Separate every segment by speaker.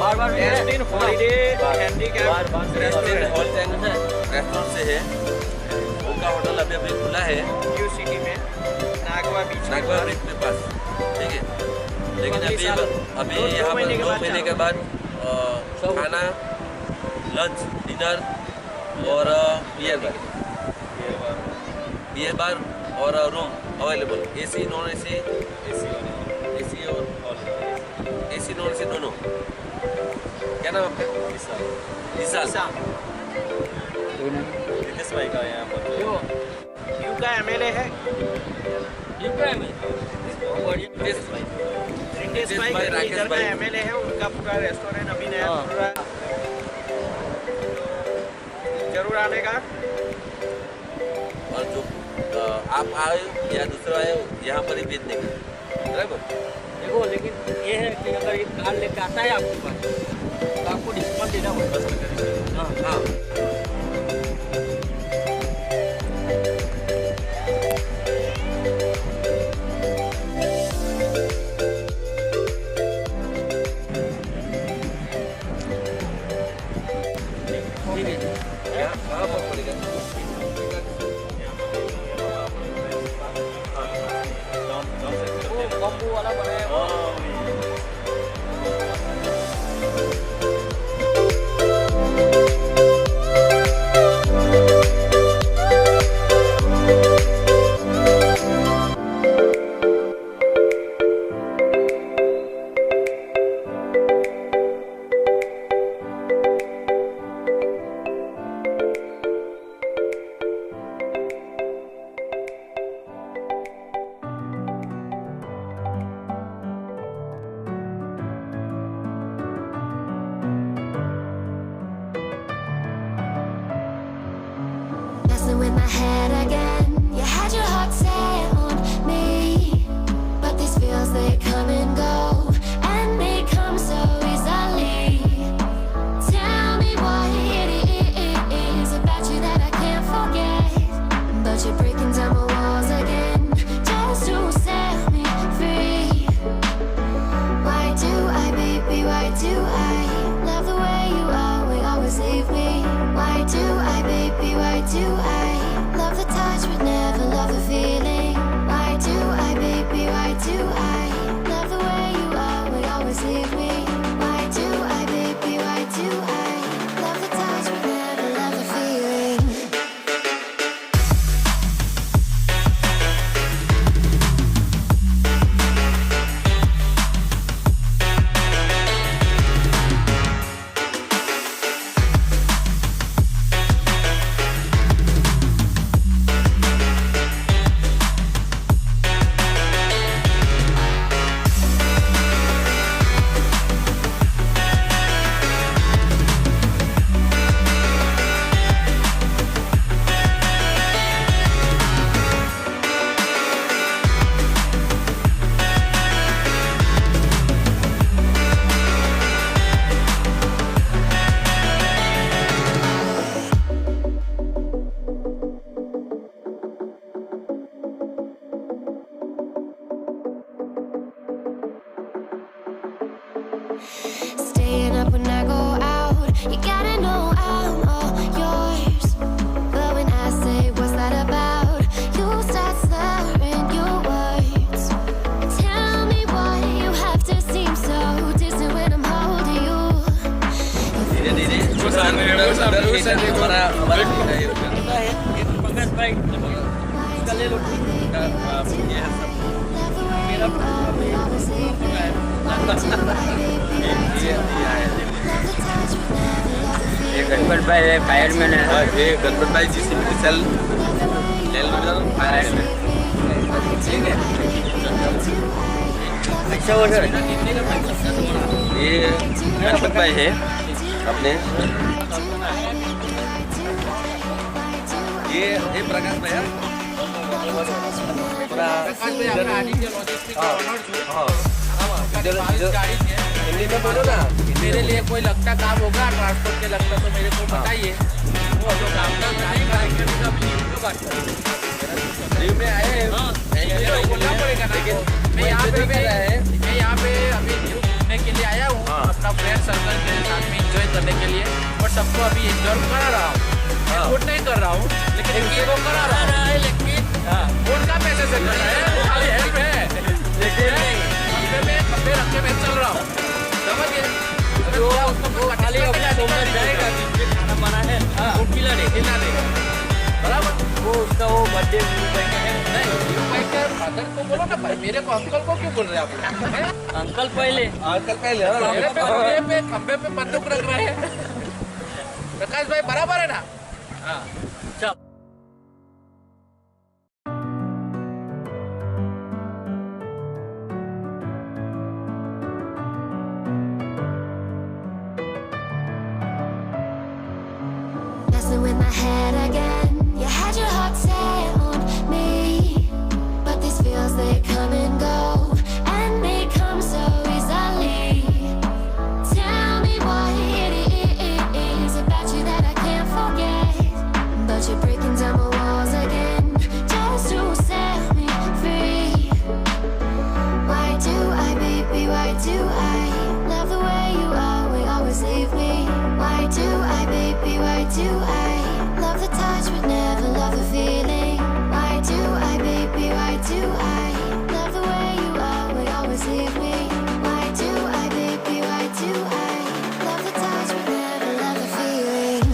Speaker 1: रेस्टिन holiday handicap
Speaker 2: restaurant से है। उनका होटल अभी अभी खुला है
Speaker 1: न्यू सिटी में नागवा बीच
Speaker 2: के पास, ठीक है। लेकिन अभी यहाँ पर 2 महीने के बाद खाना, लंच, डिनर और बियर बार और room available, AC non AC, AC और AC नॉन AC दोनों। क्या नाम आपका? विशाल।
Speaker 3: नितेश भाई का यहाँ पर
Speaker 1: यू का MLA है रितेश भाई इधर का MLA है। उनका पूरा रेस्टोरेंट अभी नया खुल रहा है, जरूर आने का।
Speaker 2: और जो आप आए या दूसरा आए यहाँ पर ही बेचने का बराबर।
Speaker 4: देखो लेकिन ये है कि अगर ये कार लेके आता है आपके पास तो आपको डिस्काउंट देना पड़ेगा।
Speaker 2: हाँ
Speaker 4: कॉम्बो वाला बनाया वो।
Speaker 5: Messing with my head again. You had your heart set on me, but these feels they come and go, and they come so easily. Tell me what it is about you that I can't forget, but you're breaking down my walls again just to set me free. Why do I, baby? Why do I love the way you always leave me? Why do I, baby? Why do I love the touch but never love the feeling? Why do I, baby? Why do I love the way you always leave me? Why do I, baby? Why do I love the touch but never love the feeling? Staying up when I go out, you gotta know I'm all yours. But when I say what's that about, you start slurring your words. Tell me why you have to seem so distant when I'm holding you.
Speaker 4: Pankaj भाई इसका ले लो।
Speaker 5: ये
Speaker 4: गणपत भाई fire man है।
Speaker 2: ये गणपत भाई जी cell ले लो fire में, ठीक है।
Speaker 4: अच्छा वो सर
Speaker 2: ये गणपत भाई है अपने, ये प्रकाश भाई है हिंदी में बोलो ना।
Speaker 6: मेरे लिए कोई लगता काम होगा ट्रांसपोर्ट के लगता तो मेरे को बताइए। वो जो काम का
Speaker 2: लीव में आए हैं,
Speaker 6: बोलना पड़ेगा ना। मैं यहाँ पे अभी घूमने के लिए आया हूँ अपना फ्रेंड सर्कल करने के लिए, और सबको अभी एंजॉय करा रहा हूँ। वोट नहीं कर रहा हूँ, लेकिन वो करा रहा है, लेकिन वोट का पैसे से कर रहा है, वो खाली हेल्प है, लेकिन खंबे रख के मैं चल रहा हूँ, समझिए।
Speaker 4: वो खाली सोमवार जाएगा, खाना बना है, वो खिलाने
Speaker 6: बराबर।
Speaker 4: वो उसका वो बर्थडे है
Speaker 6: नहीं, भाई का फादर को बोलो ना भाई, मेरे को अंकल को क्यों बोल रहे हैं आप लोग? हैं?
Speaker 4: अंकल पहले
Speaker 6: खंबे पे बंदूक रख रहे हैं। प्रकाश भाई बराबर है ना? हाँ।
Speaker 4: चल
Speaker 5: Messing with my head again. You had your heart set on me, but these feels they come and go, and they come so easily. Tell me what it is about you that I can't forget, but you're breaking down my walls again just to set me free. Why do I, baby? Why do I love the way you always leave me? Why do I, baby? Why do I love the touch but never love the feeling? Why do I, baby? Why do I love the way you always leave me? Why do I, baby? Why do I love the touch but never love the feeling?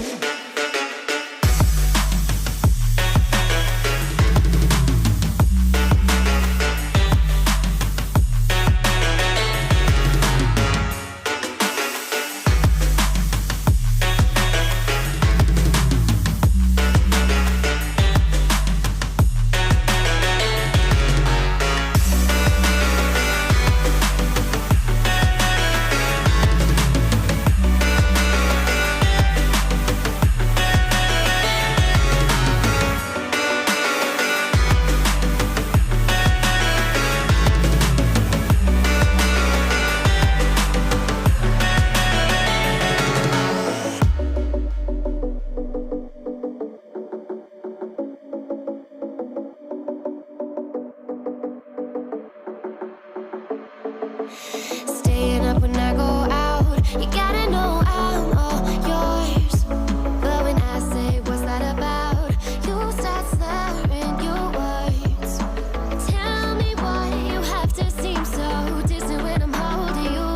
Speaker 5: Staying up when I go out, you gotta know I'm all yours. But when I say what's that about, you start slurring your words. Tell me why you have to seem so distant when I'm holding you.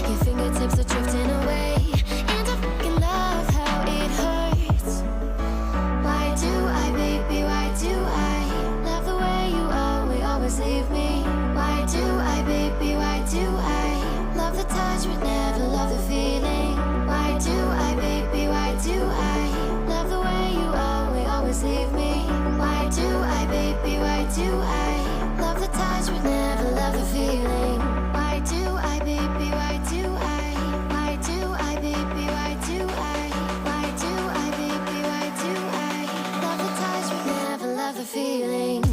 Speaker 5: Your fingertips are drifting away, and I fucking love how it hurts. Why do I, baby, why do I love the way you always leave me? Why do I, baby, why do I love the touch but never love the feeling? Why do I, baby, why do I love the way you always leave me? Why do I, baby, why do I love the touch but never love the feeling? Why do I, baby, why do I? Why do I, baby, why do I? Why do I, baby, why do I love the touch but never love the feeling?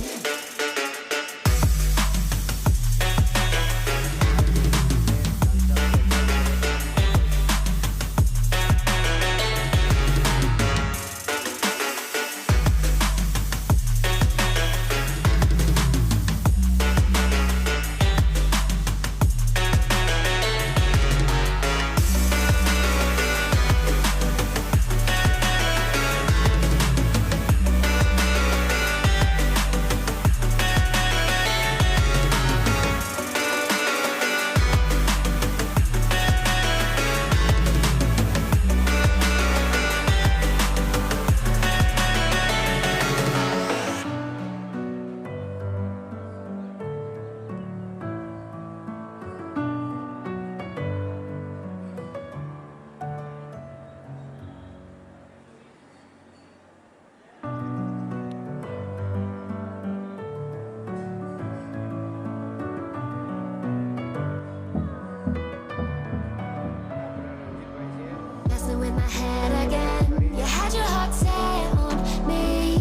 Speaker 5: Messing with my head again. You had your heart set on me,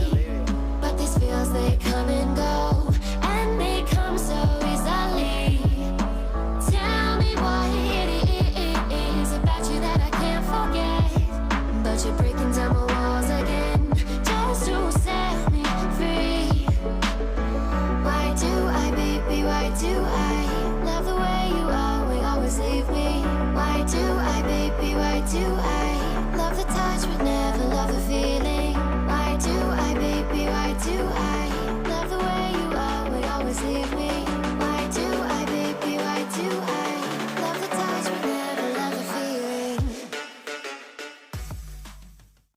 Speaker 5: but these feels they come and go, and they come so easily. Tell me what it is about you that I can't forget, but you're breaking down my walls again just to set me free. Why do I, baby, why do I love the way you always leave me? Why do I, baby, why do I love the touch but never love the feeling? Why do